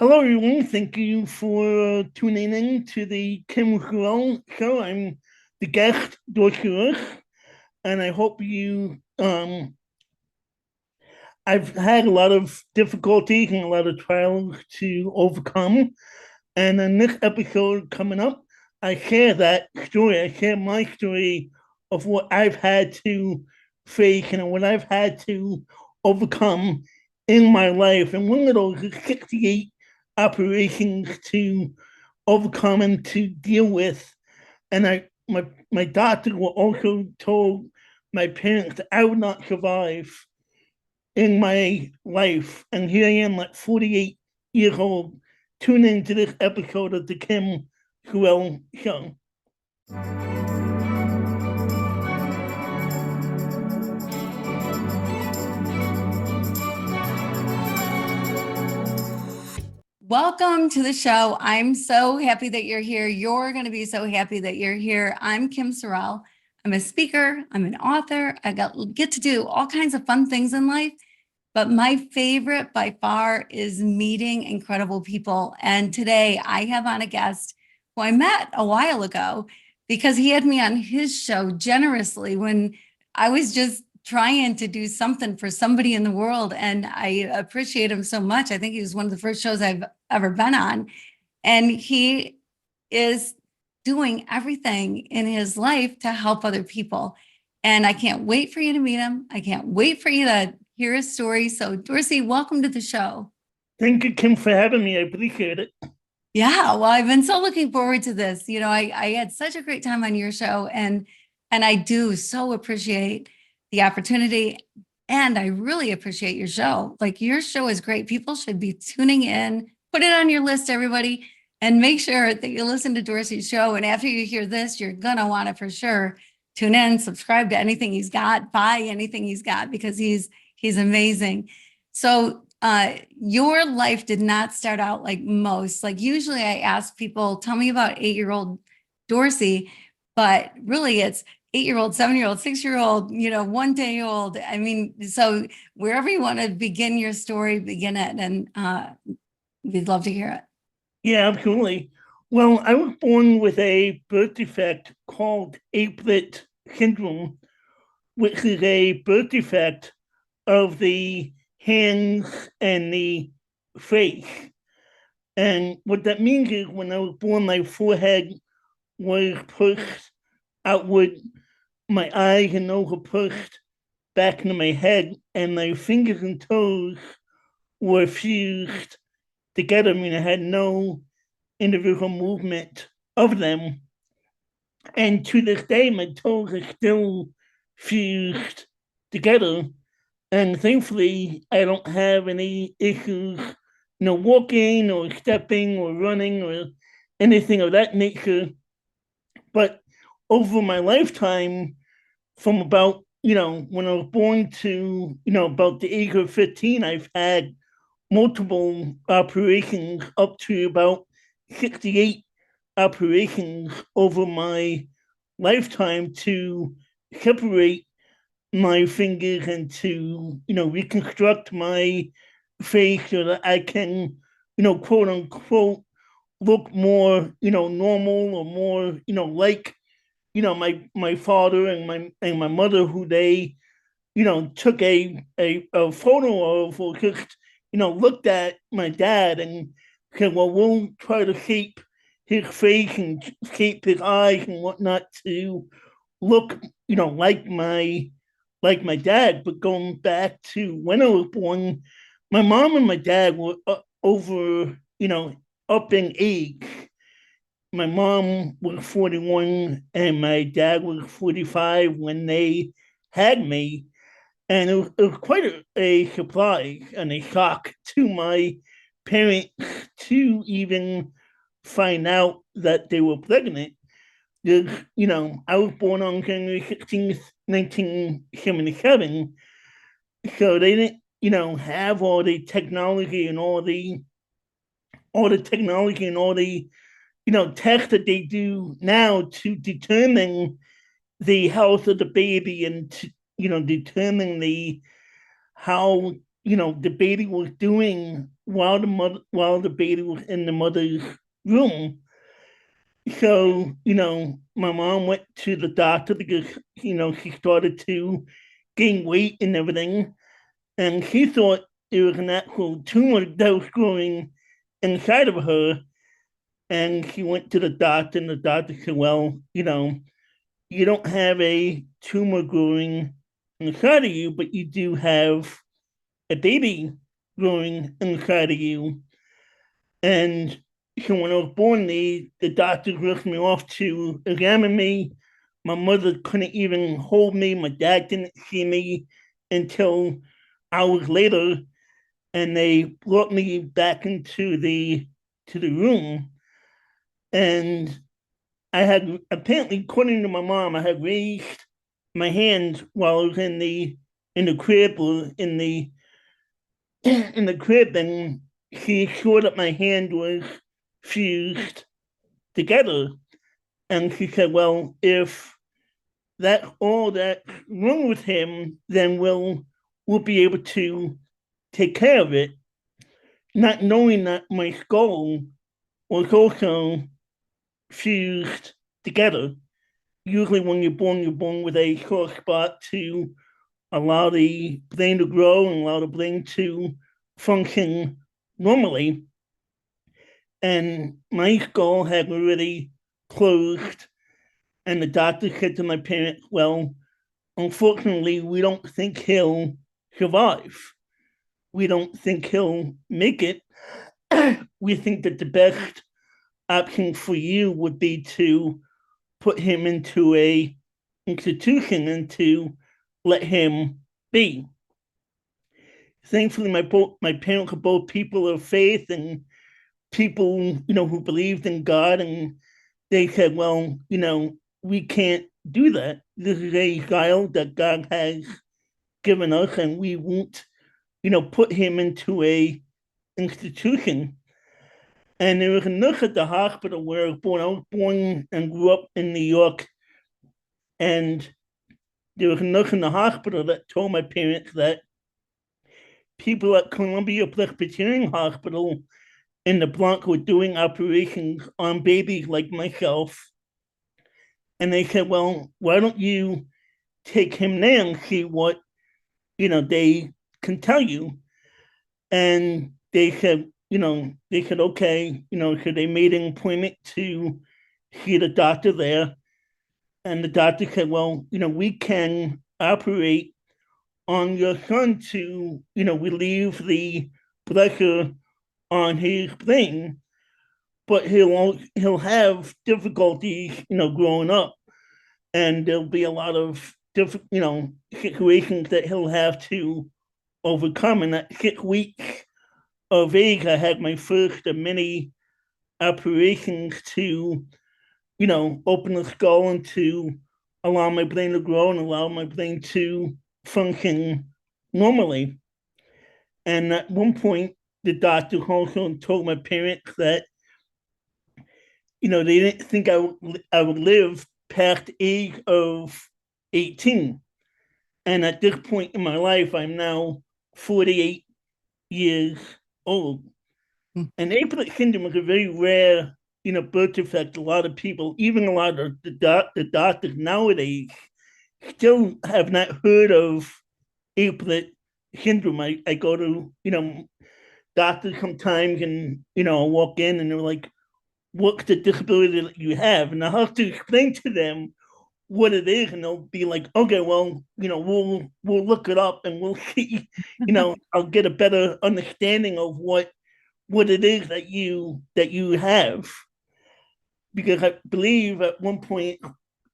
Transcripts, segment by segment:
Hello, everyone. Thank you for tuning in to the Kim Surrelle show. I'm the guest, Dorsey Ross, and I hope you. I've had a lot of difficulties and a lot of trials to overcome, and in this episode coming up, I share that story. I share my story of what I've had to face and what I've had to overcome in my life. And one of those is 68 operations to overcome and to deal with. And my doctor were also told my parents that I would not survive in my life. And here I am, like 48 years old, tune into this episode of the Kim Surrelle Show. Welcome to the show. I'm so happy that you're here. You're going to be so happy that you're here. I'm Kim Sorrelle. I'm a speaker. I'm an author. I get to do all kinds of fun things in life. But my favorite by far is meeting incredible people. And today I have on a guest who I met a while ago because he had me on his show generously when I was just trying to do something for somebody in the world. And I appreciate him so much. I think he was one of the first shows I've ever been on. And he is doing everything in his life to help other people. And I can't wait for you to meet him. I can't wait for you to hear his story. So, Dorsey, welcome to the show. Thank you, Kim, for having me. I appreciate it. Yeah, well, I've been so looking forward to this. I had such a great time on your show, and I do so appreciate the opportunity, and I really appreciate your show. Like, your show is great. People should be tuning in. Put it on your list, everybody, and make sure that you listen to Dorsey's show. And after you hear this, you're gonna want to for sure tune in, subscribe to anything he's got, buy anything he's got, because he's amazing. So your life did not start out like most. Like, usually I ask people, tell me about 8-year-old Dorsey, but really it's 8-year-old, 7-year-old, 6-year-old, 1 day old. I mean, so wherever you want to begin your story, begin it. And we'd love to hear it. Yeah, absolutely. Well, I was born with a birth defect called Apert Syndrome, which is a birth defect of the hands and the face. And what that means is when I was born, my forehead was pushed outward, my eyes and nose were pushed back into my head, and my fingers and toes were fused together. I mean, I had no individual movement of them. And to this day, my toes are still fused together. And thankfully, I don't have any issues, walking or stepping or running or anything of that nature. But over my lifetime, from about, when I was born to, about the age of 15, I've had multiple operations up to about 68 operations over my lifetime to separate my fingers and to, reconstruct my face so that I can, quote unquote, look more, normal or more, like, my father and my mother, who they, took a photo of, or just, looked at my dad and said, well, we'll try to shape his face and shape his eyes and whatnot to look, like my dad. But going back to when I was born, my mom and my dad were over, up in age. My mom was 41 and my dad was 45 when they had me. And it was quite a surprise and a shock to my parents to even find out that they were pregnant. Because, I was born on January 16th, 1977. So they didn't, have all the technology and all the technology and all the, tests that they do now to determine the health of the baby and to, determine the how, the baby was doing while the baby was in the mother's room. So, my mom went to the doctor because, she started to gain weight and everything. And she thought it was an actual tumor that was growing inside of her. And she went to the doctor, and the doctor said, well, you don't have a tumor growing inside of you, but you do have a baby growing inside of you. And so when I was born, the doctors rushed me off to examine me. My mother couldn't even hold me. My dad didn't see me until hours later, and they brought me back into the room. And I had, apparently, according to my mom, I had raised my hand while I was in the crib, or in the crib, and she saw that my hand was fused together. And she said, well, if that's all that's wrong with him, then we'll be able to take care of it. Not knowing that my skull was also fused together. Usually when you're born with a sore spot to allow the brain to grow and allow the brain to function normally. And my skull had already closed, and the doctor said to my parents, well, unfortunately, we don't think he'll survive. We don't think he'll make it. We think that the best option for you would be to put him into a institution and to let him be. Thankfully, my parents are both people of faith and people, who believed in God, and they said, well, we can't do that. This is a child that God has given us, and we won't, put him into a institution. And there was a nurse at the hospital where I was born. I was born and grew up in New York, and there was a nurse in the hospital that told my parents that people at Columbia Presbyterian Hospital in the Bronx were doing operations on babies like myself. And they said, well, why don't you take him there and see what, they can tell you? And they said, okay, so they made an appointment to see the doctor there. And the doctor said, well, we can operate on your son to, relieve the pressure on his brain, but he'll have difficulties, growing up, and there'll be a lot of different, situations that he'll have to overcome. And at 6 weeks of age, I had my first of many operations to, open the skull and to allow my brain to grow and allow my brain to function normally. And at one point, the doctor also told my parents that, they didn't think I would live past the age of 18. And at this point in my life, I'm now 48 years old. And Apert syndrome is a very rare, birth defect. A lot of people, even a lot of the doctors nowadays, still have not heard of Apert syndrome. I go to, doctors sometimes, and, I'll walk in and they're like, what's the disability that you have? And I have to explain to them what it is, and they'll be like, okay, well, we'll look it up and we'll see, I'll get a better understanding of what it is that you have. Because I believe at one point,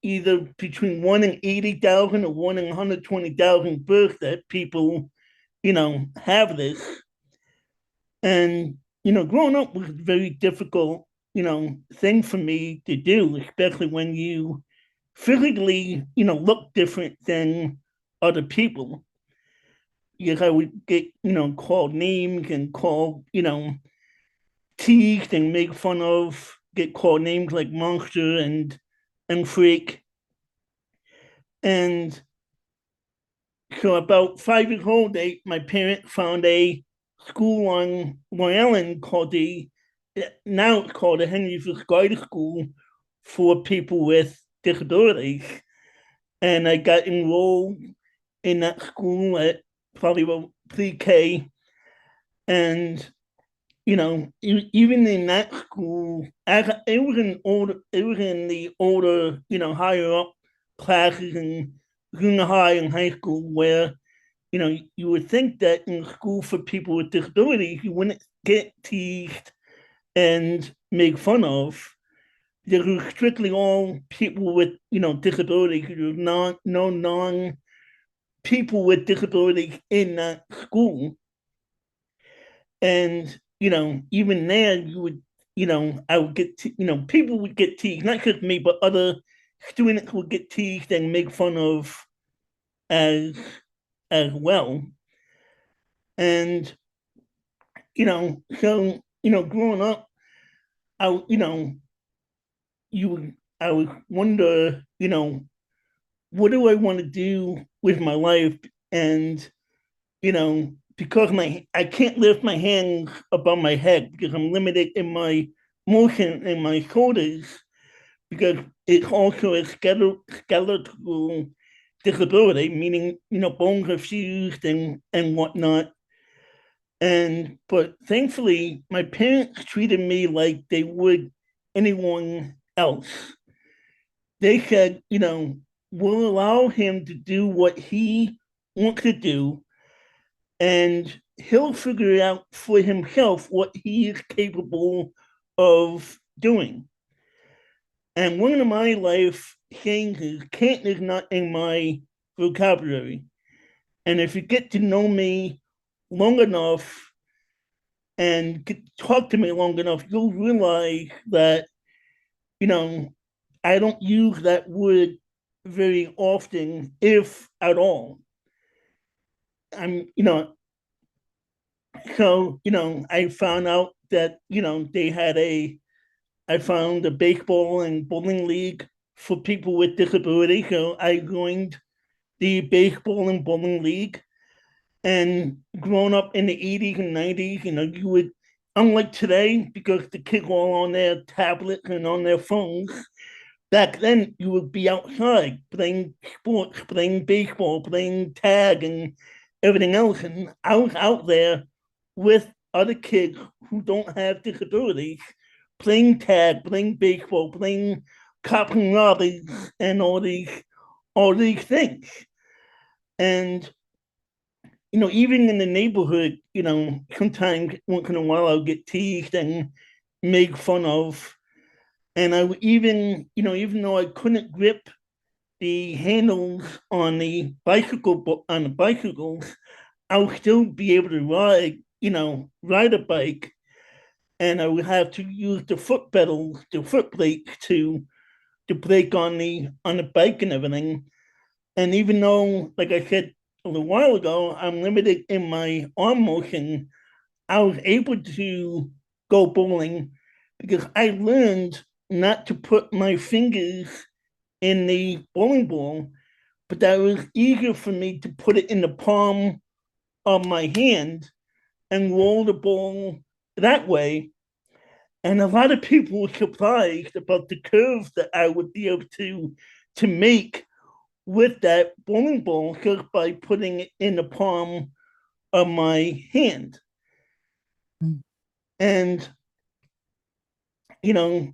either between 1 in 80,000 or 1 in 120,000 births that people, have this. And, growing up was a very difficult, thing for me to do, especially when you physically, look different than other people. Because I would get, called names and called, teased and make fun of, get called names like monster and freak. And so about 5 years old, my parents found a school on Long Island now it's called the Henry Viscardi School for people with disabilities. And I got enrolled in that school at probably about pre-K. And even in that school, it was in the older, higher up classes in junior high and high school where, you would think that in school for people with disabilities, you wouldn't get teased and made fun of. There was strictly all people with, disabilities. There was no non people with disabilities in that school. And even there, I would get, people would get teased, not just me, but other students would get teased and make fun of as as well. And so growing up, I you I would wonder, what do I want to do with my life? And because I can't lift my hands above my head because I'm limited in my motion in my shoulders because it's also a skeletal disability, meaning bones are fused and whatnot. And but thankfully, my parents treated me like they would anyone else. They said, we'll allow him to do what he wants to do and he'll figure out for himself what he is capable of doing. And one of my life sayings is can't is not in my vocabulary. And if you get to know me long enough and talk to me long enough, you'll realize that, I don't use that word very often, if at all. I'm, so I found out that I found a baseball and bowling league for people with disabilities. So I joined the baseball and bowling league. And growing up in the 80s and 90s, you would, unlike today, because the kids are all on their tablets and on their phones, back then you would be outside playing sports, playing baseball, playing tag and everything else. And I was out there with other kids who don't have disabilities, playing tag, playing baseball, playing cops and robbers, and all these things. And even in the neighborhood, sometimes once in a while I'll get teased and made fun of. And I would even though I couldn't grip the handles on the bicycles, I would still be able to ride a bike, and I would have to use the foot pedals, the foot brakes to brake on the bike and everything. And even though, like I said a little while ago, I'm limited in my arm motion, I was able to go bowling because I learned not to put my fingers in the bowling ball, but that was easier for me to put it in the palm of my hand and roll the ball that way. And a lot of people were surprised about the curves that I would be able to make with that bowling ball just by putting it in the palm of my hand. Mm. And you know,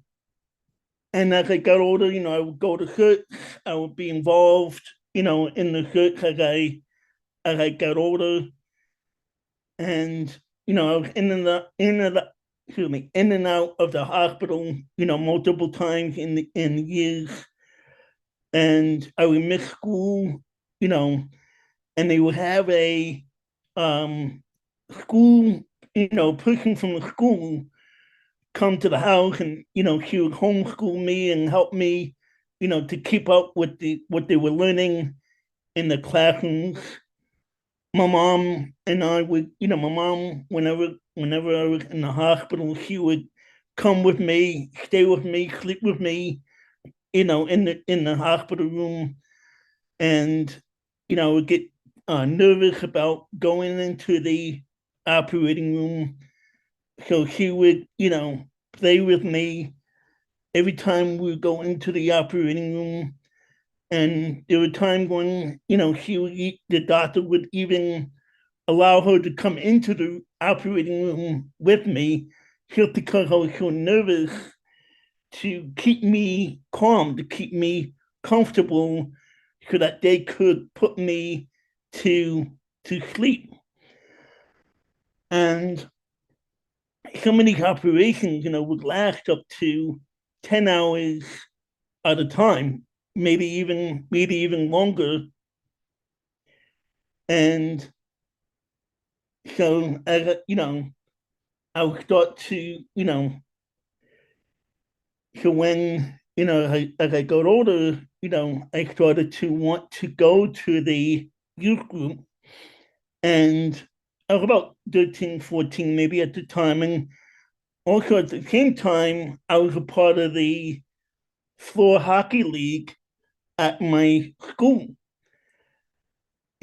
and as I got older, I would go to church, I would be involved, in the church as I got older. And I was in and out of the hospital, multiple times in years. And I would miss school, and they would have a school, person from the school come to the house, and she would homeschool me and help me, to keep up with what they were learning in the classrooms. My mom and I would, my mom, whenever I was in the hospital, she would come with me, stay with me, sleep with me, in the hospital room. And I would get nervous about going into the operating room. So she would, play with me every time we would go into the operating room. And there were times when, the doctor would even allow her to come into the operating room with me just because I was so nervous, to keep me calm, to keep me comfortable, so that they could put me to sleep. And some of these operations, would last up to 10 hours at a time, maybe even longer. And so as I would start to, so when as I got older, I started to want to go to the youth group. And I was about 13, 14 maybe at the time. And also at the same time, I was a part of the floor hockey league at my school.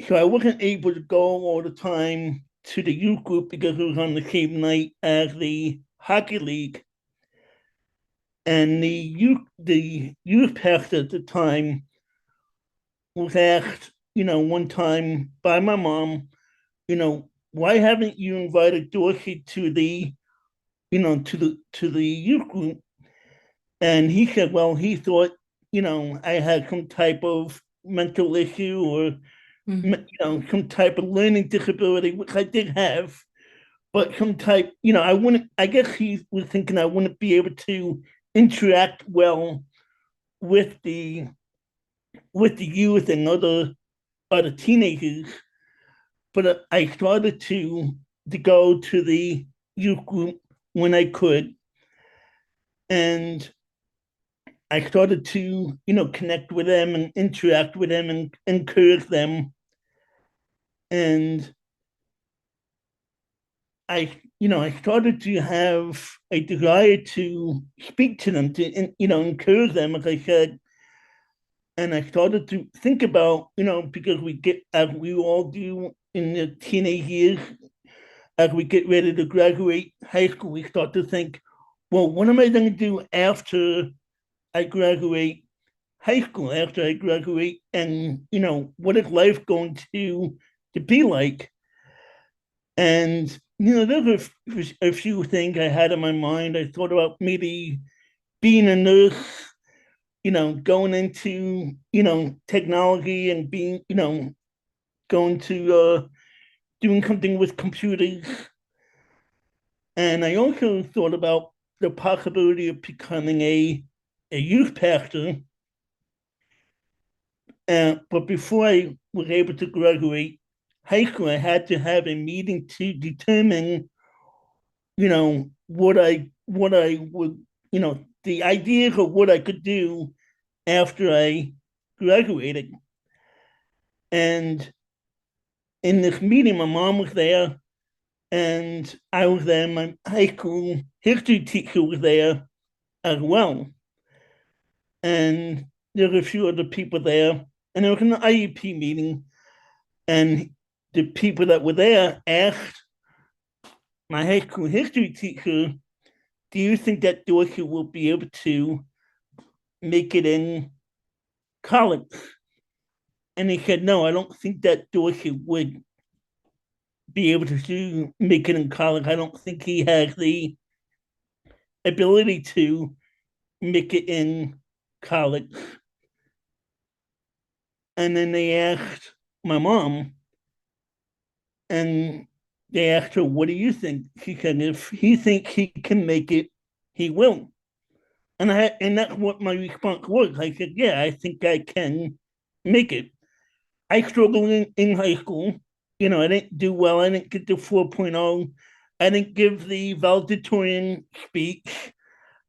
So I wasn't able to go all the time to the youth group because it was on the same night as the hockey league. And the youth pastor at the time was asked, one time by my mom, why haven't you invited Dorsey to the, to the youth group? And he said, well, he thought, I had some type of mental issue, or some type of learning disability, which I did have, but some type, I wouldn't. I guess he was thinking I wouldn't be able to interact well with the youth and other teenagers. But I started to go to the youth group when I could, and I started to, connect with them and interact with them and encourage them. And I started to have a desire to speak to them, to, encourage them, as I said. And I started to think about, because we get, as we all do in the teenage years, as we get ready to graduate high school, we start to think, well, what am I going to do after I graduate high school, after I graduate, and what is life going to be like? And there were a few things I had in my mind. I thought about maybe being a nurse, going into technology, and being going to doing something with computers. And I also thought about the possibility of becoming a youth pastor. But before I was able to graduate high school, I had to have a meeting to determine, what I would, the ideas of what I could do after I graduated. And in this meeting, my mom was there, and I was there. My high school history teacher was there as well. And there were a few other people there. And there was an IEP meeting, and the people that were there asked my high school history teacher, do you think that Dorsey will be able to make it in college? And he said, no, I don't think that Dorsey would be able to make it in college. I don't think he has the ability to make it in college. And then they asked my mom, and they asked her, what do you think? She said, if he thinks he can make it, he will. And that's what my response was. I said, yeah, I think I can make it. I struggled in high school. I didn't do well. I didn't get the 4.0. I didn't give the valedictorian speech.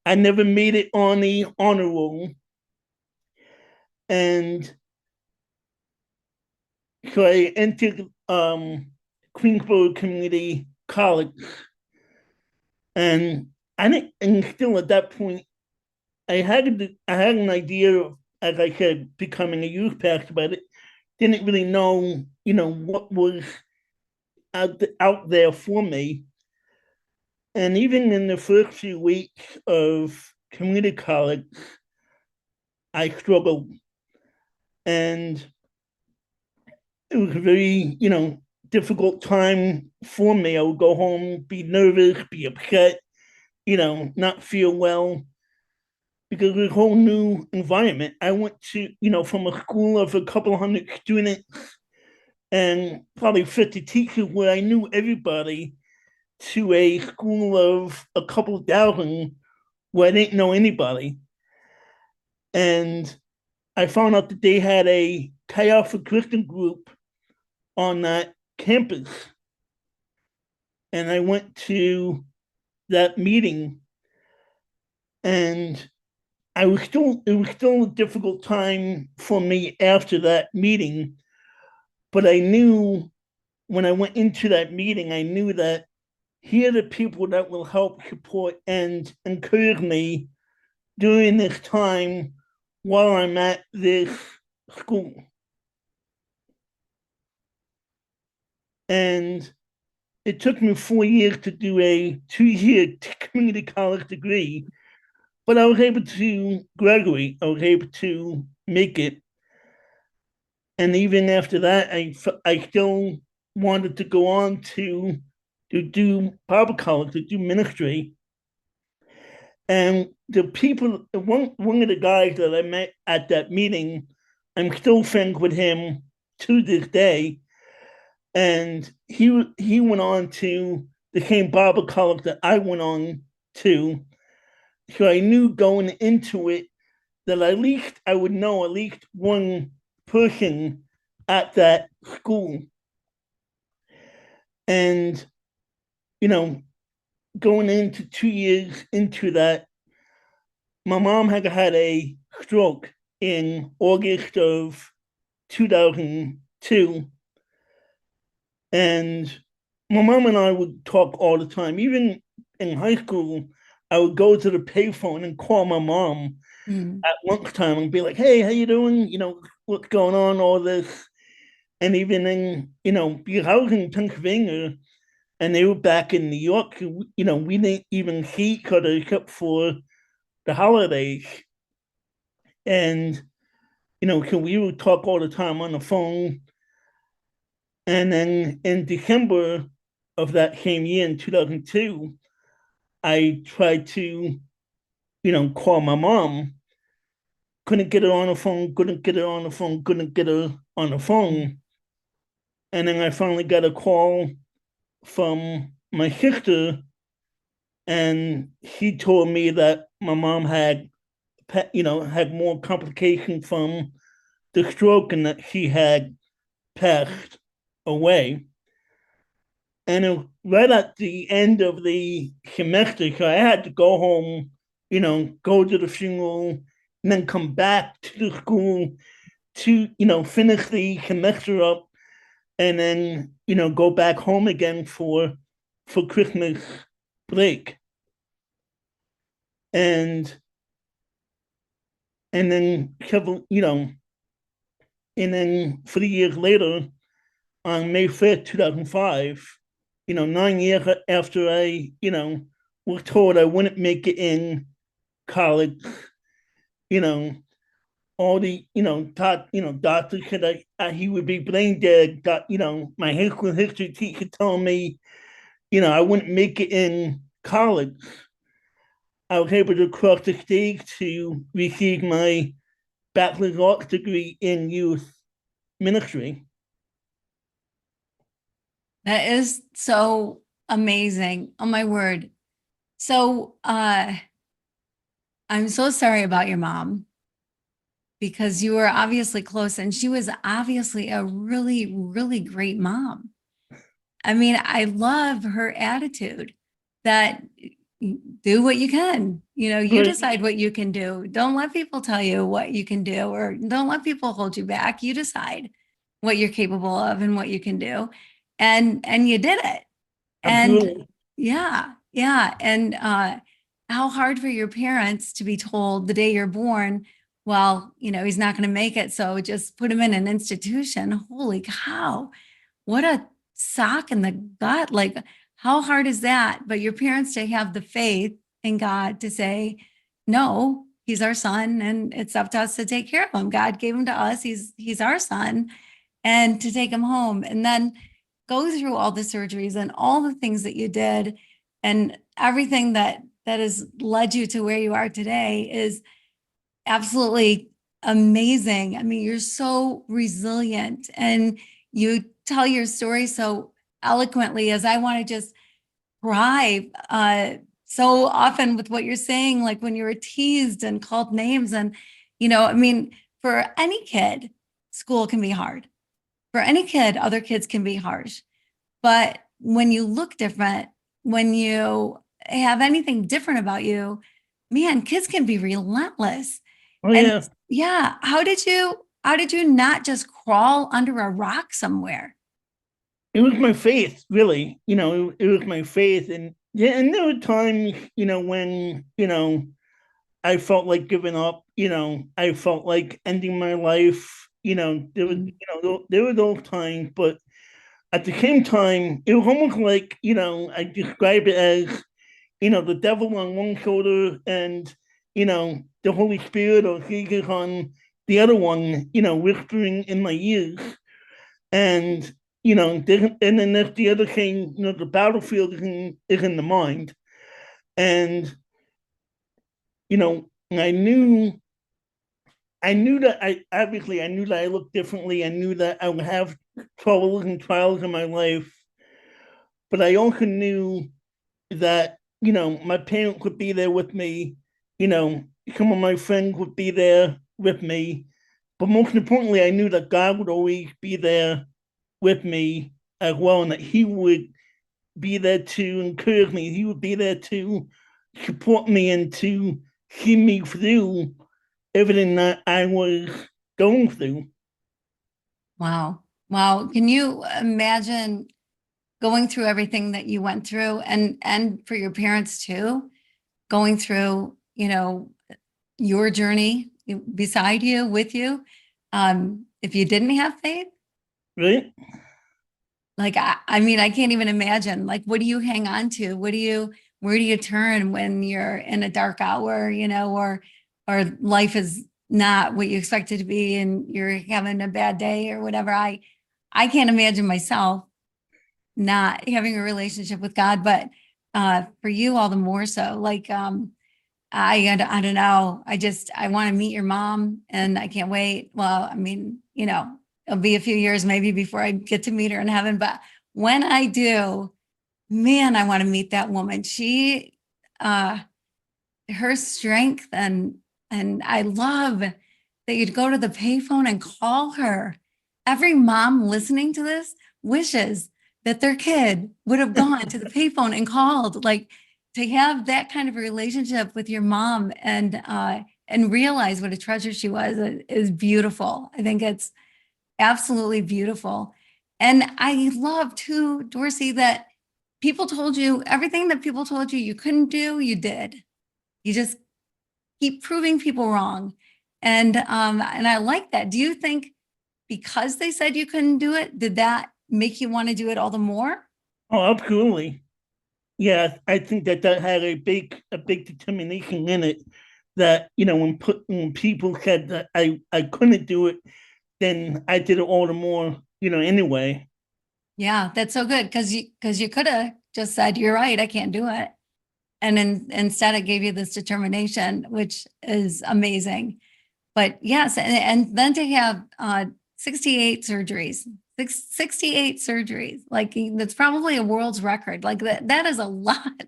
I never made it on the honor roll. And so I entered Queensboro Community College. And and still at that point, I had an idea of, as I said, becoming a youth pastor, but I didn't really know, what was out there for me. And even in the first few weeks of community college, I struggled. And it was a very, difficult time for me. I would go home, be nervous, be upset, not feel well because it was a whole new environment. I went to, from a school of a couple hundred students and probably 50 teachers where I knew everybody to a school of a couple thousand where I didn't know anybody. And I found out that they had a Chi Alpha Christian group on that campus. And I went to that meeting and it was still a difficult time for me after that meeting. But I knew when I went into that meeting, I knew that here are the people that will help support and encourage me during this time while I'm at this school. And it took me 4 years to do a 2-year community college degree, but I was able to graduate. I was able to make it. And even after that, I still wanted to go on to do Bible college, to do ministry. And the people, one of the guys that I met at that meeting, I'm still friends with him to this day. And he went on to the same Bible college that I went on to. So I knew going into it that at least I would know at least one person at that school. And, going into 2 years into that, my mom had a stroke in August of 2002. And my mom and I would talk all the time. Even in high school, I would go to the payphone and call my mom at lunchtime and be like, "Hey, how you doing? What's going on? All this." And even in, because I was in Pennsylvania and they were back in New York, we didn't even see each other except for the holidays. And, so we would talk all the time on the phone. And then in December of that same year in 2002, I tried to, call my mom. Couldn't get her on the phone, couldn't get her on the phone, couldn't get her on the phone. And then I finally got a call from my sister, and she told me that my mom had, had more complications from the stroke and that she had passed away. And right at the end of the semester, so I had to go home, go to the funeral, and then come back to the school to, finish the semester up, and then, go back home again for Christmas break. And then several, and then 3 years later, on May 5th, 2005, 9 years after I, was told I wouldn't make it in college, all the, doctors said he would be brain dead. My high school history teacher told me, I wouldn't make it in college. I was able to cross the stage to receive my bachelor's arts degree in youth ministry. That is so amazing. Oh my word. So I'm so sorry about your mom because you were obviously close and she was obviously a really, really great mom. I mean, I love her attitude that do what you can. You decide what you can do. Don't let people tell you what you can do, or don't let people hold you back. You decide what you're capable of and what you can do. And you did it. Absolutely. And yeah. And how hard for your parents to be told the day you're born, well, he's not going to make it. So just put him in an institution. Holy cow. What a sock in the gut. Like, how hard is that? But your parents to have the faith in God to say, no, he's our son and it's up to us to take care of him. God gave him to us. He's our son, and to take him home and then go through all the surgeries and all the things that you did and everything that has led you to where you are today is absolutely amazing. I mean, you're so resilient and you tell your story so eloquently, as I want to just cry so often with what you're saying, like when you were teased and called names. And, I mean, for any kid, school can be hard. For any kid, other kids can be harsh. But when you look different, when you have anything different about you, man, kids can be relentless. Oh And yeah. yeah, how did you not just crawl under a rock somewhere? It was my faith, really. It was my faith, and yeah, and there were times, when I felt like giving up. I felt like ending my life. There were those times, but at the same time, it was almost like I describe it as the devil on one shoulder and the Holy Spirit or Jesus on the other one, whispering in my ears. And and then there's the other thing, the battlefield is in the mind. And I knew that I knew that I looked differently. I knew that I would have troubles and trials in my life, but I also knew that my parents would be there with me. You know, some of my friends would be there with me, but most importantly, I knew that God would always be there with me as well, and that He would be there to encourage me. He would be there to support me and to see me through everything that I was going through. Wow. Wow. Can you imagine going through everything that you went through and for your parents too, going through, your journey beside you, with you? If you didn't have faith, Right? like I mean, I can't even imagine. Like, what do you hang on to? Where do you turn when you're in a dark hour, or life is not what you expect it to be and you're having a bad day or whatever. I can't imagine myself not having a relationship with God, but for you all the more so. Like I don't know. I want to meet your mom and I can't wait. Well, I mean, it'll be a few years maybe before I get to meet her in heaven. But when I do, man, I want to meet that woman. Uh, her strength and I love that you'd go to the payphone and call her. Every mom listening to this wishes that their kid would have gone to the payphone and called. Like, to have that kind of a relationship with your mom and realize what a treasure she was is beautiful. I think it's absolutely beautiful. And I love too, Dorsey, that people told you everything that people told you you couldn't do, you did. You just keep proving people wrong. And I like that. Do you think because they said you couldn't do it, did that make you want to do it all the more? Oh, absolutely. Yeah, I think that had a big determination in it. That when people said that I couldn't do it, then I did it all the more. Anyway. Yeah, that's so good because you could have just said, you're right, I can't do it. And instead it gave you this determination, which is amazing. But yes, and then to have 68 surgeries, 68 surgeries, like that's probably a world's record. Like that is a lot,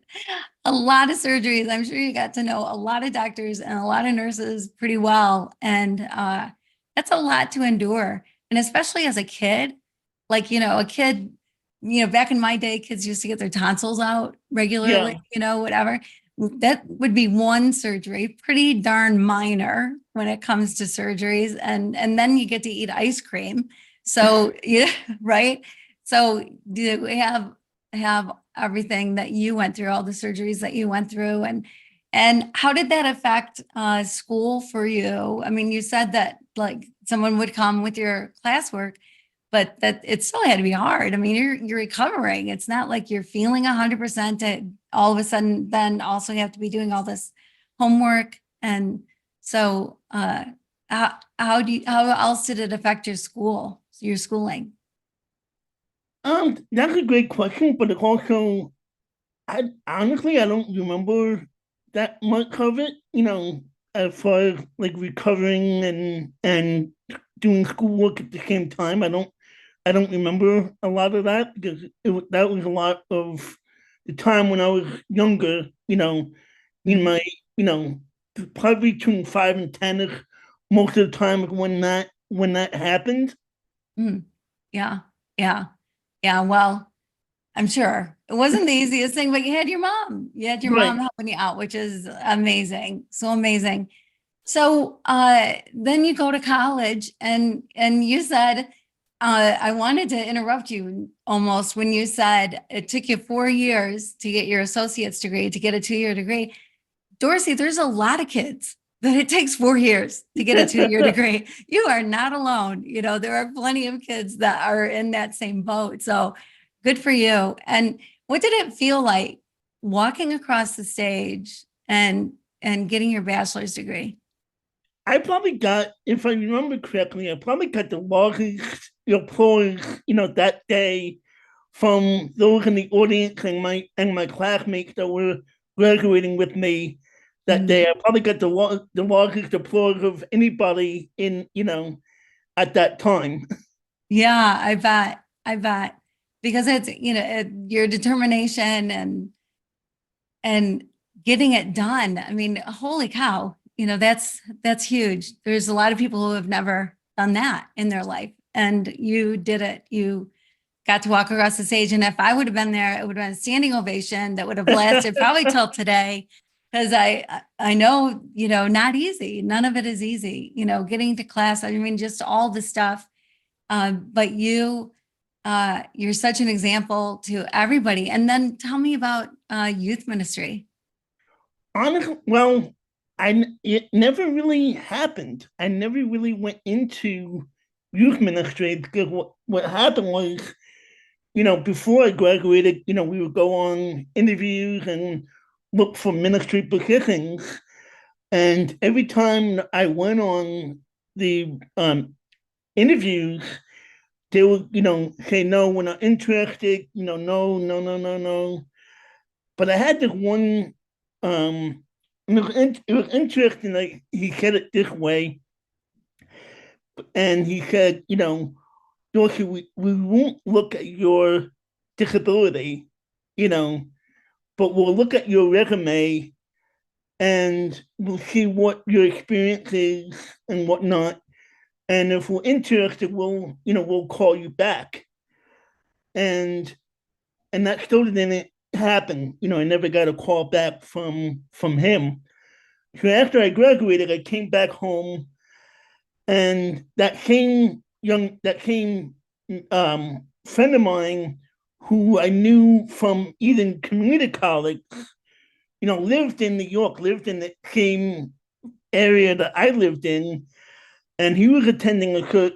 a lot of surgeries. I'm sure you got to know a lot of doctors and a lot of nurses pretty well. And that's a lot to endure. And especially as a kid, like, a kid, back in my day, kids used to get their tonsils out regularly, Yeah. whatever. That would be one surgery, pretty darn minor when it comes to surgeries. And then you get to eat ice cream. So, yeah, right. So do we have everything that you went through, all the surgeries that you went through, and how did that affect school for you? I mean, you said that like someone would come with your classwork, but that it still had to be hard. I mean, you're recovering. It's not like you're feeling 100% and all of a sudden then also you have to be doing all this homework. And so how else did it affect your schooling? That's a great question, but it also, I honestly, I don't remember that much of it, as far as like recovering and doing schoolwork at the same time. I don't remember a lot of that because that was a lot of the time when I was younger, in my, you know, probably between 5 and 10 is most of the time when that happened. Mm. Yeah, yeah, yeah. Well, I'm sure it wasn't the easiest thing, but you had your mom. You had your mom Right. helping you out, which is amazing. So amazing. So then you go to college and you said, I wanted to interrupt you almost when you said it took you 4 years to get your associate's degree, to get a 2-year degree. Dorsey, there's a lot of kids that it takes 4 years to get a 2-year degree. You are not alone. There are plenty of kids that are in that same boat. So good for you. And what did it feel like walking across the stage and getting your bachelor's degree? I probably got, if I remember correctly, I probably got the largest applause, that day from those in the audience and my classmates that were graduating with me that Mm. day. I probably got the largest applause of anybody at that time. Yeah, I bet because it's, your determination and getting it done. I mean, holy cow, that's huge. There's a lot of people who have never done that in their life, and you did it. You got to walk across the stage, and if I would have been there, it would have been a standing ovation that would have lasted probably till today. Because I know, not easy. None of it is easy. Getting to class. I mean, just all the stuff. But you're such an example to everybody. And then tell me about youth ministry. Honestly, well, it never really happened. I never really went into youth ministry because what happened was, before I graduated, we would go on interviews and look for ministry positions. And every time I went on the interviews, they would, say, no, we're not interested, no, no, no, no, no. But I had this one, it was interesting. Like he said it this way, and he said, Dorsey, we won't look at your disability, you know, but we'll look at your resume and we'll see what your experience is and whatnot. And if we're interested, we'll call you back. And that still didn't happen. I never got a call back from him. So after I graduated, I came back home, and that same friend of mine who I knew from Eden Community College, lived in New York, lived in the same area that I lived in, and he was attending a church.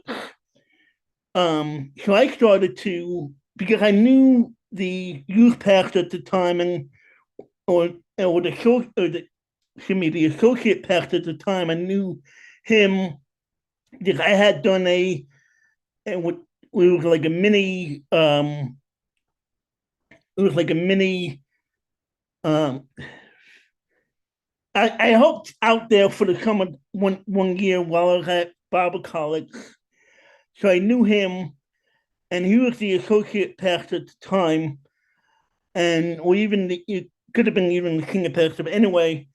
So I started to, because I knew the youth pastor at the time, and or or the show or the excuse me, the associate pastor at the time. I knew him because I had done and what it was like a mini it was like a mini um I helped out there for the summer one year while I was at Bible college. So I knew him, and he was the associate pastor at the time, and or even it could have been even the senior pastor. But anyway,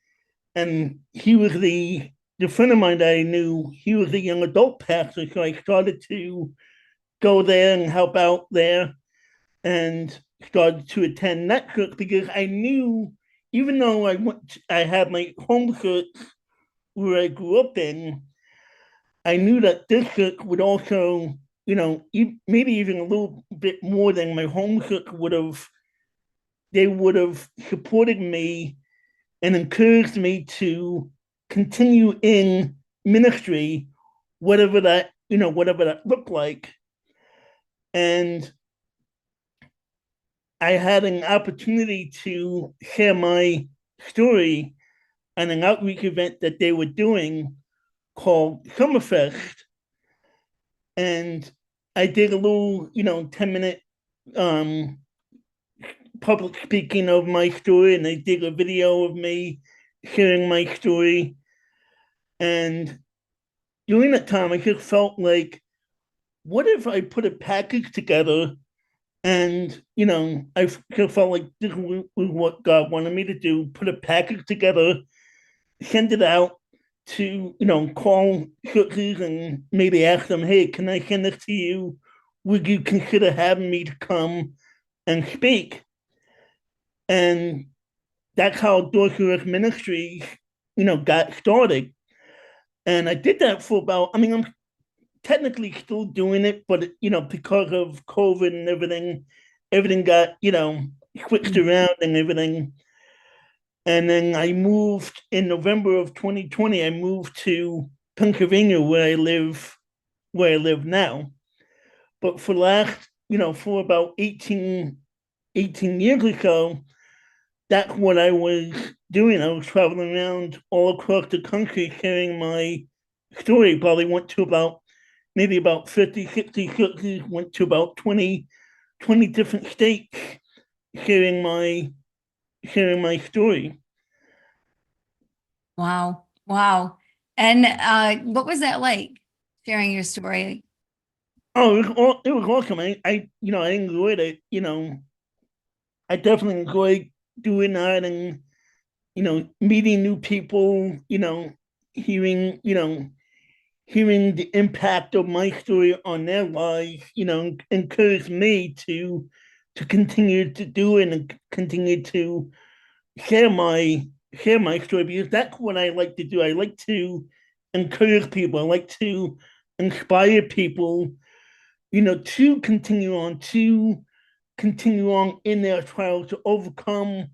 and he was the friend of mine that I knew. He was the young adult pastor, so I started to go there and help out there, and started to attend that church because I knew, even though I had my home church where I grew up in, I knew that this church would also, maybe even a little bit more than my home church would have. They would have supported me and encouraged me to continue in ministry, whatever that looked like. And I had an opportunity to share my story at an outreach event that they were doing called Summerfest. And I did a little, 10-minute um, public speaking of my story, and I did a video of me sharing my story. And during that time, I just felt like, what if I put a package together? And, I just felt like this was what God wanted me to do, put a package together, send it out to, call churches and maybe ask them, hey, can I send this to you? Would you consider having me to come and speak? And that's how Dorsey Ross Ministries, got started. And I did that for about, I'm technically still doing it, but, because of COVID and everything got, switched around and everything. And then I moved in November of 2020, I moved to Pennsylvania where I live now. But for last, for about 18 years or so, that's what I was doing. I was traveling around all across the country sharing my story. Probably went to maybe about 50, 60 cities, went to about 20 different states sharing my story. Wow. Wow. And what was that like sharing your story? Oh, it was awesome. I enjoyed it. I definitely enjoyed doing that, and meeting new people. Hearing hearing the impact of my story on their lives. Encouraged me to continue to do it and continue to share my story, because that's what I like to do. I like to encourage people. I like to inspire people, to continue on in their trials, to overcome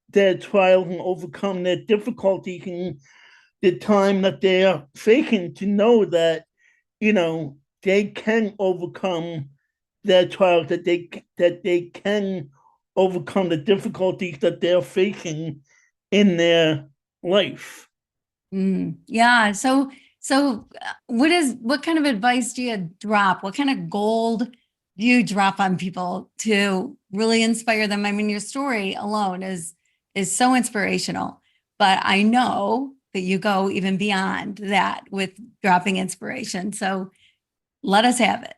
their trials and overcome their difficulties and the time that they're facing, to know that, they can overcome their trials, that they can overcome the difficulties that they're facing in their life. Yeah. So what kind of advice do you drop? What kind of gold do you drop on people to really inspire them? I mean, your story alone is so inspirational, but I know that you go even beyond that with dropping inspiration. So let us have it.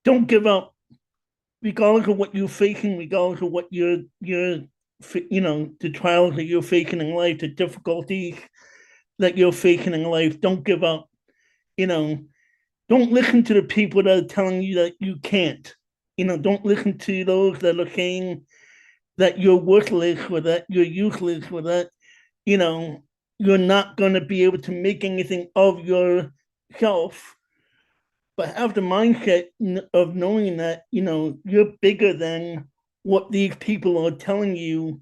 Don't give up, regardless of what you're facing, regardless of what the trials that you're facing in life, the difficulties that you're facing in life. Don't give up. You know, don't listen to the people that are telling you that you can't. Don't listen to those that are saying that you're worthless, or that you're useless, or that you know you're not going to be able to make anything of yourself. But have the mindset of knowing that you're bigger than what these people are telling you,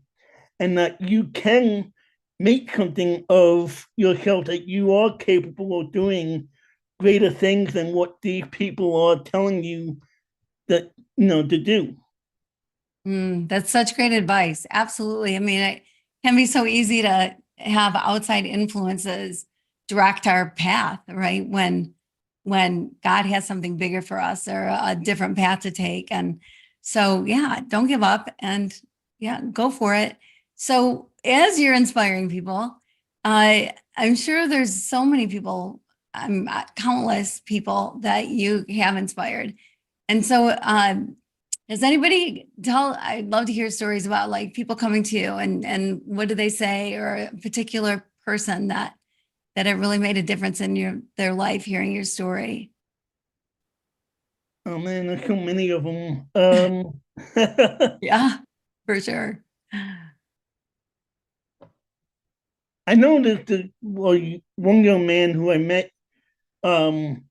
and that you can make something of yourself, that you are capable of doing greater things than what these people are telling you that to do. That's such great advice. Absolutely. I mean, it can be so easy to have outside influences direct our path, right? When God has something bigger for us or a different path to take. And so, yeah, don't give up and yeah, go for it. So, as you're inspiring people, I'm sure there's so many people, countless people that you have inspired. And so, does anybody tell? I'd love to hear stories about like people coming to you and what do they say, or a particular person that it really made a difference in their life hearing your story. Oh man, there's so many of them. Yeah, for sure. I know that one young man who I met. Um,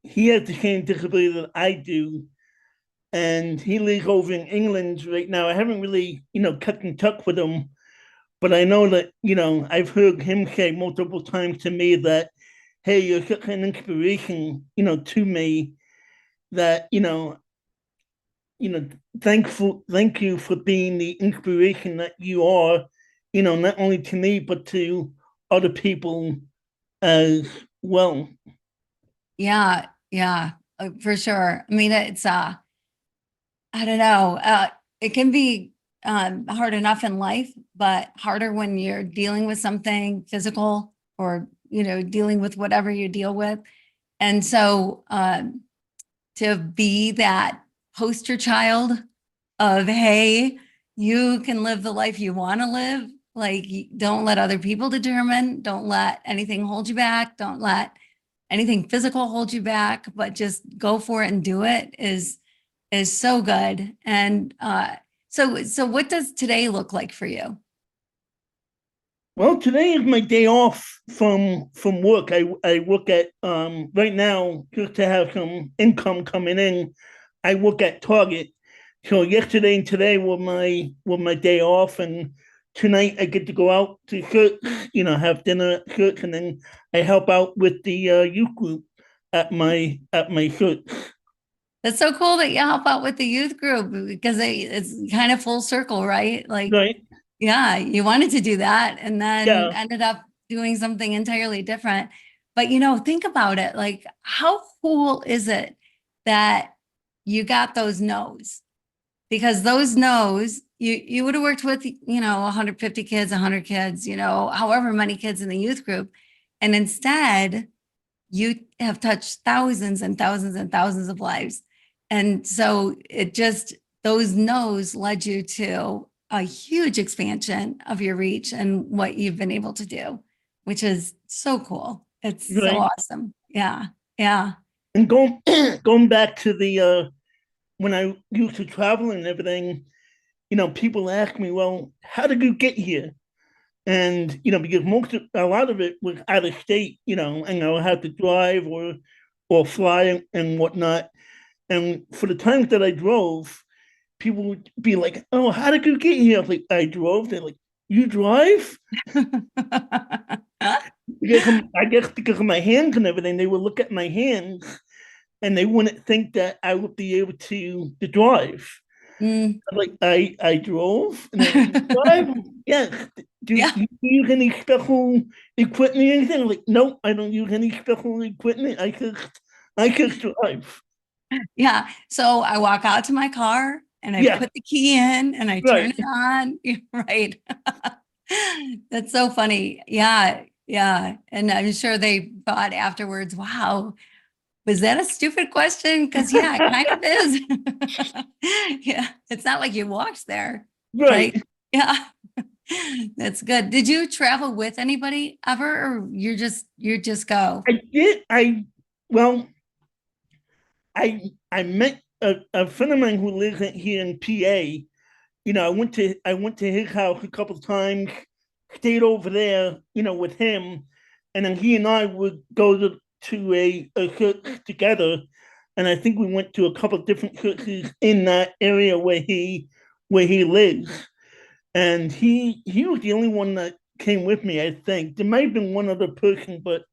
he has the same disability that I do, and he lives over in England right now. I haven't really, cut in touch with him, but I know that, I've heard him say multiple times to me that, hey, you're such an inspiration, to me, that, thank you for being the inspiration that you are, not only to me, but to other people as well. Yeah, yeah, for sure. I mean, it's I don't know. It can be hard enough in life, but harder when you're dealing with something physical or, dealing with whatever you deal with. And so to be that poster child of, hey, you can live the life you want to live. Like, don't let other people determine, don't let anything hold you back, don't let anything physical hold you back, but just go for it and do it is so good. And so what does today look like for you? Well, today is my day off from work. I work at right now just to have some income coming in. I work at Target. So yesterday and today were my day off, and tonight I get to go out to church, have dinner at church, and then I help out with the youth group at my church. That's so cool that you help out with the youth group because it's kind of full circle, right? Like, Right? yeah, you wanted to do that and then Yeah. ended up doing something entirely different. But think about it. Like, how cool is it that you got those no's? Because those no's, you would have worked with, 150 kids, 100 kids, however many kids in the youth group. And instead, you have touched thousands and thousands and thousands of lives. And so those no's led you to a huge expansion of your reach and what you've been able to do, which is so cool. It's so Right. awesome. Yeah. Yeah. And going back to the when I used to travel and everything, people ask me, well, how did you get here? And because a lot of it was out of state, and I had to drive or fly and whatnot. And for the times that I drove, people would be like, "Oh, how did you get here?" I was like, "I drove." They're like, "You drive?" I guess because of my hands and everything, they would look at my hands and they wouldn't think that I would be able to drive. Mm. Like I drove, and they're like, "You drive?" Yes. Do Yeah. you use any special equipment or anything? I'm like, nope, I don't use any special equipment. I just drive. Yeah. So I walk out to my car and I Yeah, put the key in and I turn right, it on. Right. That's so funny. Yeah. Yeah. And I'm sure they thought afterwards, wow, was that a stupid question? Because, yeah, it kind of is. Yeah. It's not like you walked there. Right. right. Yeah. That's good. Did you travel with anybody ever or you just go? I did. Well, I met a friend of mine who lives here in PA. I went to his house a couple of times, stayed over there, with him, and then he and I would go to a church together, and I think we went to a couple of different churches in that area where he lives, and he was the only one that came with me. I think there might have been one other person, but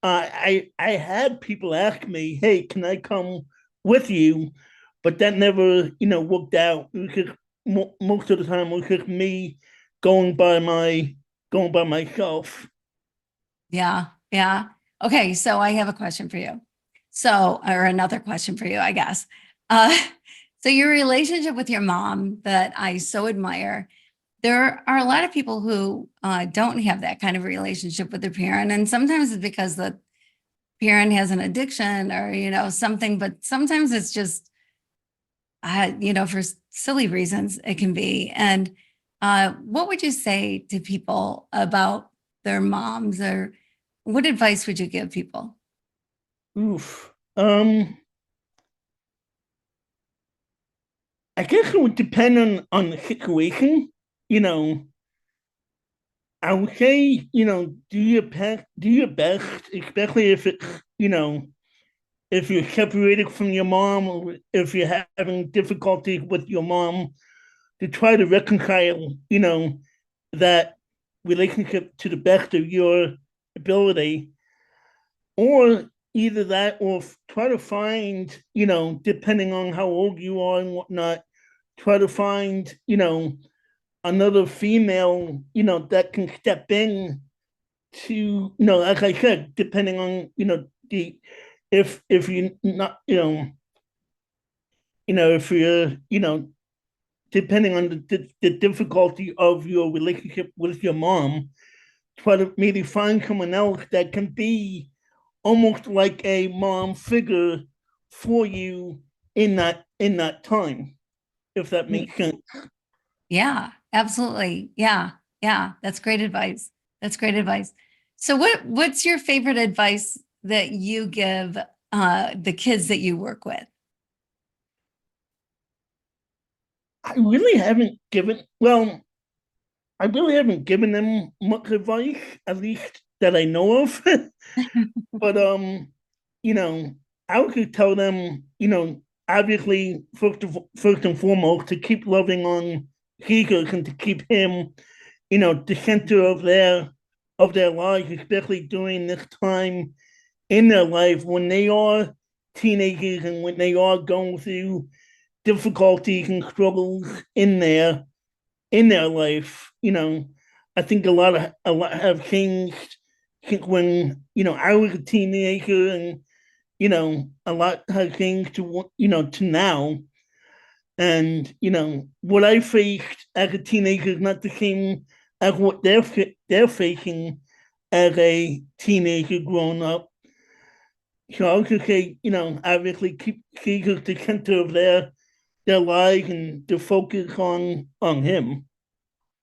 I had people ask me, "Hey, can I come with you?" But that never, worked out. It was just most of the time it was just me going by my going by myself. Yeah. Yeah. Okay. So I have a question for you. Or another question for you, I guess. Uh, so your relationship with your mom that I so admire, there are a lot of people who don't have that kind of relationship with their parent. And sometimes it's because the parent has an addiction or, something, but sometimes it's just, for silly reasons, it can be. And what would you say to people about their moms or what advice would you give people? Oof. I guess it would depend on the situation. You know, I would say, do your best, especially if it's, if you're separated from your mom or if you're having difficulty with your mom, to try to reconcile, that relationship to the best of your ability. Or, either that or try to find, depending on how old you are and whatnot, try to find, another female, that can step in to, like I said, depending on, the if you not, if you're, depending on the difficulty of your relationship with your mom, try to maybe find someone else that can be almost like a mom figure for you in that time, if that makes sense. Yeah, absolutely. Yeah. Yeah. That's great advice. That's great advice. So what's your favorite advice that you give the kids that you work with? I really haven't given well, I really haven't given them much advice, at least that I know of. But you know, I would tell them, obviously first and foremost to keep loving on Jesus and to keep him, the center of their lives, especially during this time in their life when they are teenagers and when they are going through difficulties and struggles in their life. I think a lot have changed since when I was a teenager, and a lot has changed to now. And what I faced as a teenager is not the same as what they're facing as a teenager growing up. So I would just say, obviously keep Jesus the center of their lives and to focus on him.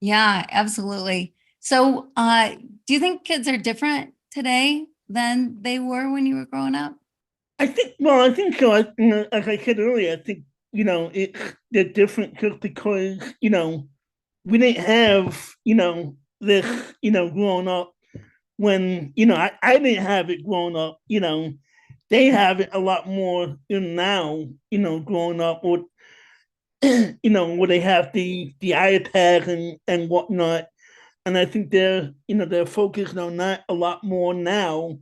Yeah, absolutely. So, do you think kids are different today than they were when you were growing up? I think so. As I said earlier, I think, they're different just because, we didn't have, this, growing up when, I didn't have it growing up, they have it a lot more now, growing up with, where they have the iPad and whatnot. And I think they're focused on that a lot more now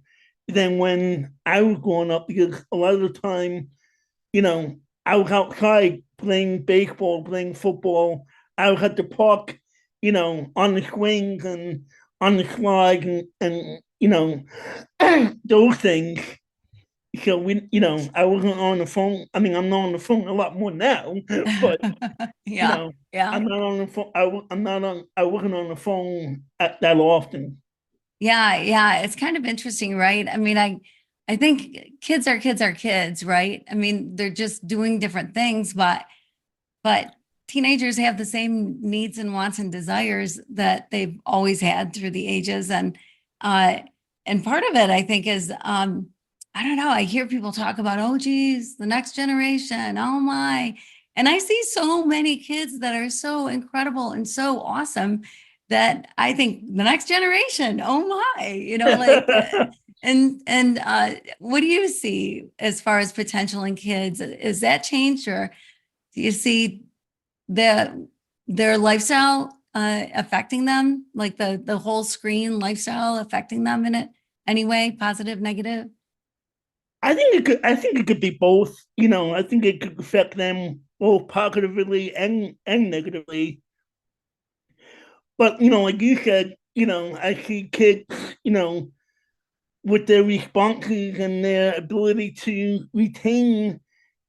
than when I was growing up, because a lot of the time, you know, I was outside playing baseball, playing football. I was at the park, on the swings and on the slides and those things. So I wasn't on the phone. I mean, I'm not on the phone a lot more now, but you Yeah, know, yeah, I'm not on the phone. I'm not on. I wasn't on the phone that often. yeah, yeah. It's kind of interesting, right? I mean, I think kids are kids, right? I mean, they're just doing different things, but teenagers have the same needs and wants and desires that they've always had through the ages. Uh, and part of it, I think, is I don't know, I hear people talk about, oh, geez, the next generation, oh my. And I see so many kids that are so incredible and so awesome that I think the next generation, oh my, like what do you see as far as potential in kids? Is that changed, or do you see the their lifestyle affecting them, like the whole screen lifestyle affecting them in it any way, positive, negative? I think it could. I think it could be both. I think it could affect them both positively and negatively. But like you said, I see kids, you know, with their responses and their ability to retain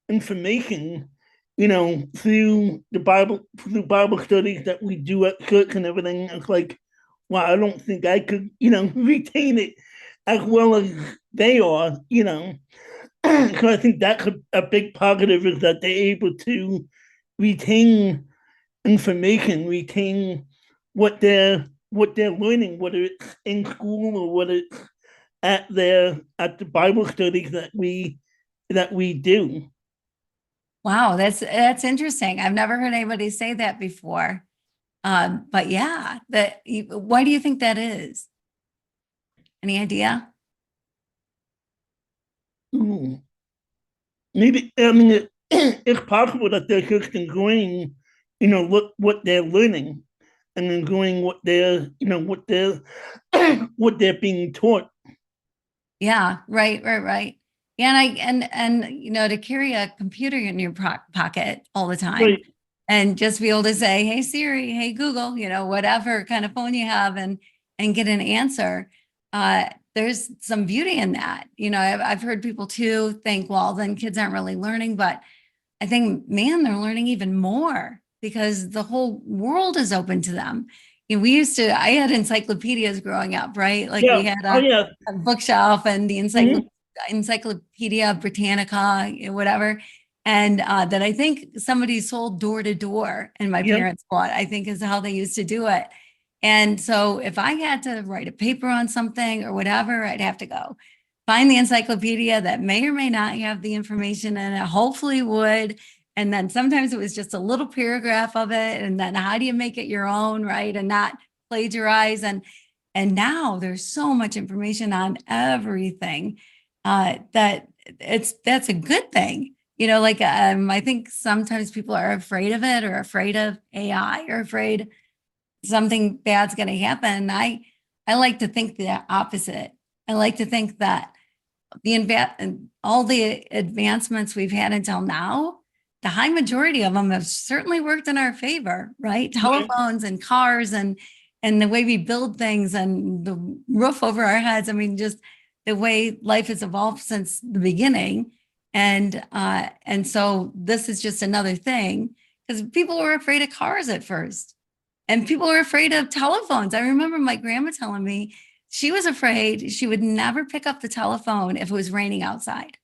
information, through Bible studies that we do at church and everything. It's like, wow, I don't think I could, retain it as well as they are. So I think that's a big positive, is that they're able to retain information, retain what they're learning, whether it's in school or whether it's at the Bible studies that we do. Wow, that's interesting. I've never heard anybody say that before. But yeah, why do you think that is? Any idea? Ooh. Maybe, I mean, it's possible that they're just enjoying, what they're learning and enjoying what they're being taught. Yeah, right. Yeah, and you know, to carry a computer in your pocket all the time Right. and just be able to say, "Hey Siri, hey Google," you know, whatever kind of phone you have, and get an answer. There's some beauty in that. You know, I've heard people too think, well, then kids aren't really learning, but I think, man, they're learning even more because the whole world is open to them. You know, I had encyclopedias growing up, right? Like we Yeah. had Oh yeah. a bookshelf and the Hmm. Encyclopedia Britannica, you know, whatever. And that I think somebody sold door to door and my Yep. parents bought, I think is how they used to do it. And so if I had to write a paper on something or whatever, I'd have to go find the encyclopedia that may or may not have the information in it, hopefully would. And then sometimes it was just a little paragraph of it. And then how do you make it your own, right? And not plagiarize. And now there's so much information on everything that that's a good thing. You know, like I think sometimes people are afraid of it or afraid of AI or afraid something bad's going to happen. I like to think the opposite. I like to think that all the advancements we've had until now, the high majority of them have certainly worked in our favor, right? Right. Telephones and cars and the way we build things and the roof over our heads. I mean, just the way life has evolved since the beginning. And so this is just another thing because people were afraid of cars at first. And people were afraid of telephones. I remember my grandma telling me she was afraid she would never pick up the telephone if it was raining outside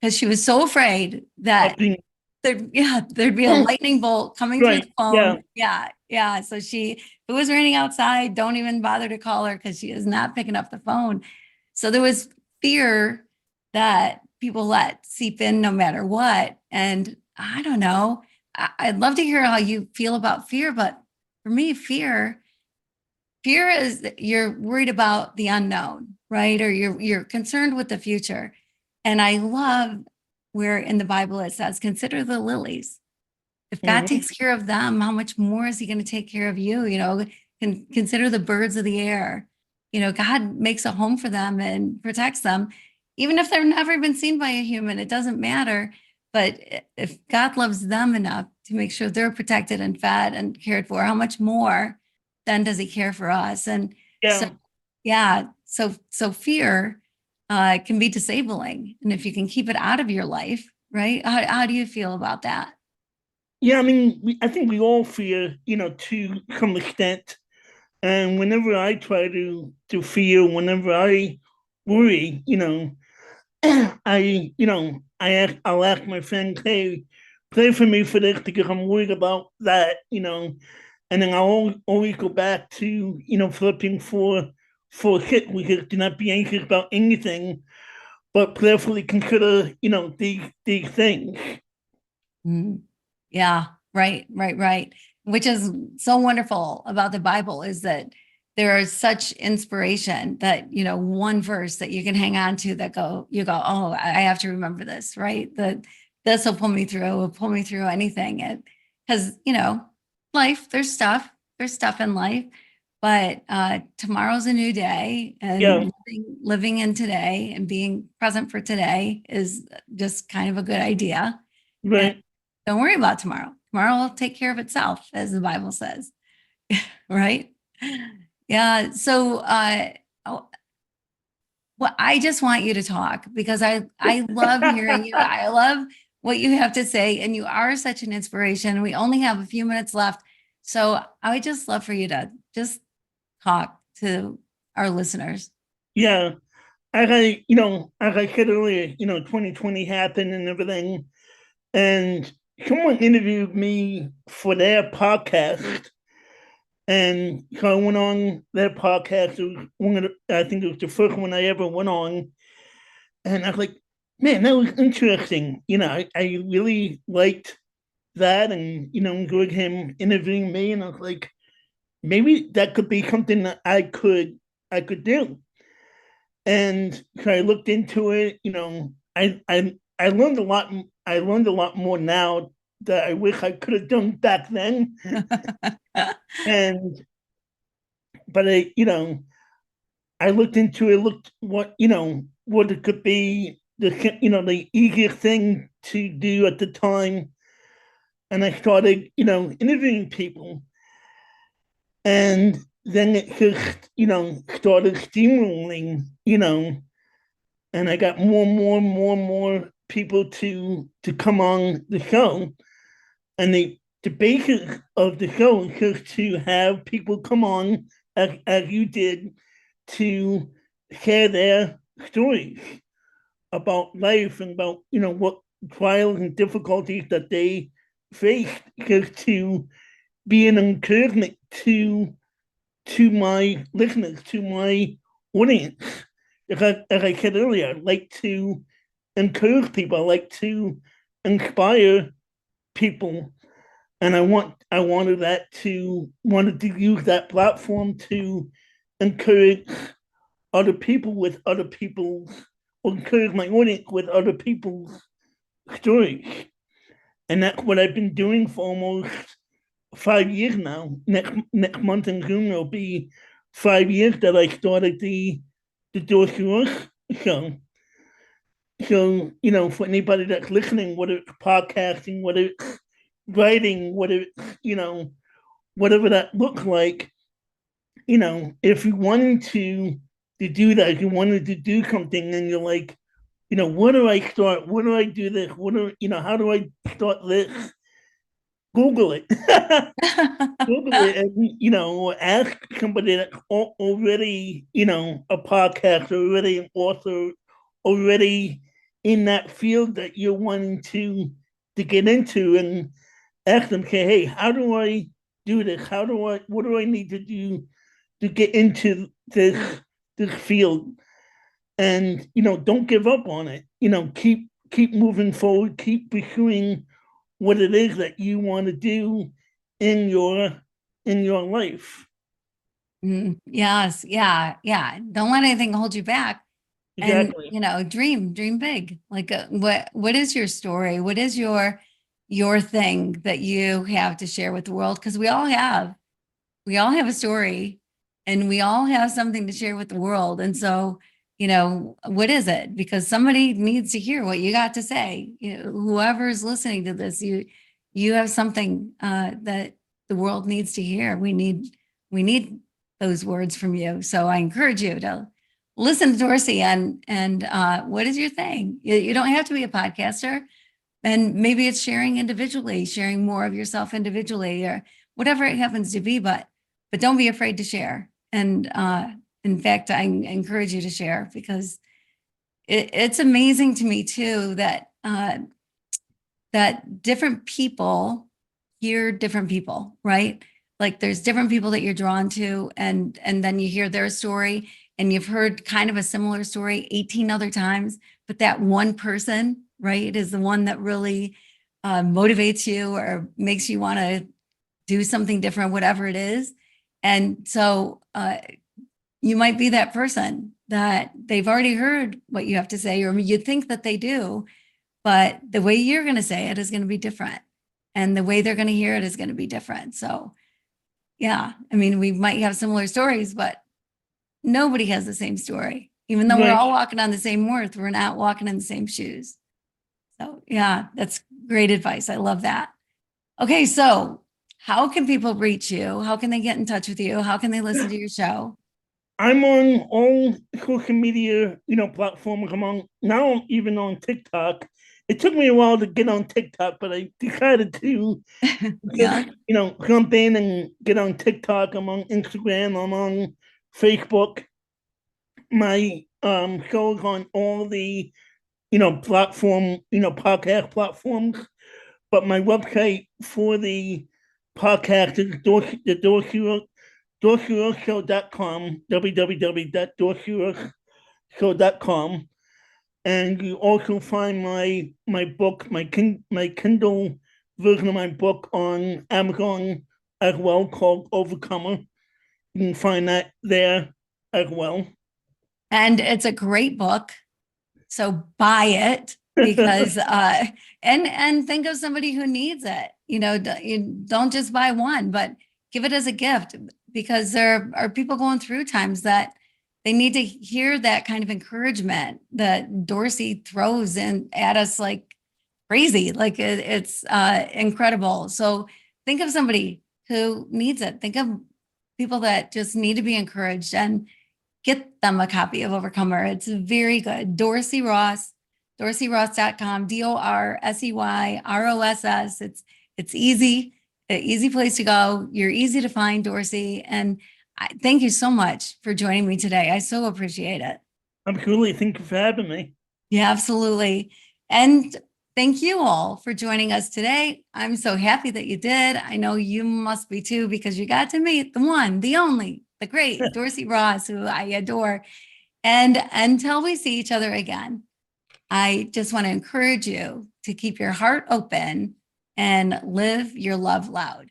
because she was so afraid that Being, there'd be a lightning bolt coming through right. the Yeah. phone. Yeah. So if it was raining outside, don't even bother to call her because she is not picking up the phone. So there was fear that people let seep in no matter what. And I don't know. I'd love to hear how you feel about fear, but for me, fear is that you're worried about the unknown, right? Or you're concerned with the future. And I love where in the Bible it says, consider the lilies. If God Hmm. takes care of them, how much more is he going to take care of you? You know, consider the birds of the air. You know, God makes a home for them and protects them. Even if they've never been seen by a human, it doesn't matter. But if God loves them enough to make sure they're protected and fed and cared for, how much more then does he care for us? And so, Yeah. yeah, so fear can be disabling. And if you can keep it out of your life, right? How do you feel about that? Yeah. I mean, I think we all fear, to some extent. And whenever I try to fear, whenever I worry, I'll ask my friends, hey, pray for me for this because I'm worried about that, and then I'll always go back to, Philippians 4:6, which is do not be anxious about anything, but prayerfully consider, these things. Mm. Yeah, right. Which is so wonderful about the Bible is that there is such inspiration that, you know, one verse that you can hang on to that you go, oh, I have to remember this, right? That this will pull me through anything. Because, you know, there's stuff in life, but tomorrow's a new day Yeah, and living in today and being present for today is just kind of a good idea. right. Don't worry about tomorrow. Tomorrow will take care of itself, as the Bible says, right? Yeah. So, oh, well, I just want you to talk because I love hearing you. I love what you have to say, and you are such an inspiration. We only have a few minutes left, so I would just love for you to just talk to our listeners. Yeah. As I said earlier, 2020 happened and everything. And someone interviewed me for their podcast. And so I went on their podcast. It was I think it was the first one I ever went on. And I was like, man, that was interesting. I really liked that and, enjoyed him interviewing me. And I was like, maybe that could be something that I could do. And so I looked into it. I learned a lot. I learned a lot more now that I wish I could have done back then. And but I looked into it, looked what it could be, the easiest thing to do at the time, and I started interviewing people, and then it just started steamrolling, and I got more and more and more and more people to come on the show, and the basis of the show is just to have people come on as you did to share their stories about life and about what trials and difficulties that they faced, just to be an encouragement to my listeners, to my audience. As I said earlier, I like to encourage people. I like to inspire people, and wanted to use that platform to encourage other people with other people's, or encourage my audience with other people's stories. And that's what I've been doing for almost 5 years now. Next month in June will be 5 years that I started the Dorsey Ross show. So, for anybody that's listening, whether it's podcasting, whether it's writing, whether it's, whatever that looks like, if you wanted to do that, if you wanted to do something and you're like, where do I start? Where do I do this? How do I start this? Google it. Google it and, ask somebody that's already, a podcast, already an author, already in that field that you're wanting to get into, and ask them, say, hey, how do I do this? What do I need to do to get into this field? And don't give up on it. Keep moving forward, keep pursuing what it is that you want to do in your life. Yes. Yeah. Yeah. Don't let anything hold you back. And, Exactly. dream big. Like, what is your story? What is your thing that you have to share with the world? Because we all have a story, and we all have something to share with the world. And so, what is it? Because somebody needs to hear what you got to say. Whoever's listening to this, you have something that the world needs to hear. We need those words from you. So I encourage you to listen to Dorsey, and what is your thing? You don't have to be a podcaster, and maybe it's sharing individually, sharing more of yourself individually, or whatever it happens to be. But don't be afraid to share. And in fact, I encourage you to share, because it's amazing to me too that that different people hear different people, right? Like, there's different people that you're drawn to, and then you hear their story, and you've heard kind of a similar story 18 other times, but that one person, right, is the one that really motivates you or makes you want to do something different, whatever it is. And so you might be that person that they've already heard what you have to say, or you think that they do, but the way you're going to say it is going to be different. And the way they're going to hear it is going to be different. So, yeah, I mean, we might have similar stories, but nobody has the same story. Even though we're all walking on the same earth, we're not walking in the same shoes. So, yeah, that's great advice. I love that. Okay, so how can people reach you? How can they get in touch with you? How can they listen to your show? I'm on all social media, platforms. I'm on now, even on TikTok. It took me a while to get on TikTok, but I decided to Yeah. jump in and get on TikTok. I'm on Instagram. I'm on Facebook. My shows on all the podcast platforms. But my website for the podcast is DorseyRossShow.com, www.DorseyRossShow.com. And you also find my book, my Kindle version of my book on Amazon as well, called Overcomer. You can find that there as well. And it's a great book. So buy it, because and think of somebody who needs it. You don't just buy one, but give it as a gift, because there are people going through times that They need to hear that kind of encouragement that Dorsey throws in at us like crazy. Like it's incredible. So think of somebody who needs it. Think of people that just need to be encouraged, and get them a copy of Overcomer. It's very good. Dorsey Ross, dorseyross.com, DORSEYROSS. It's easy, an easy place to go. You're easy to find, Dorsey. And thank you so much for joining me today. I so appreciate it. Absolutely. Thank you for having me. Yeah, absolutely. And thank you all for joining us today. I'm so happy that you did. I know you must be too, because you got to meet the one, the only, the great Dorsey Ross, who I adore. And until we see each other again, I just want to encourage you to keep your heart open and live your love loud.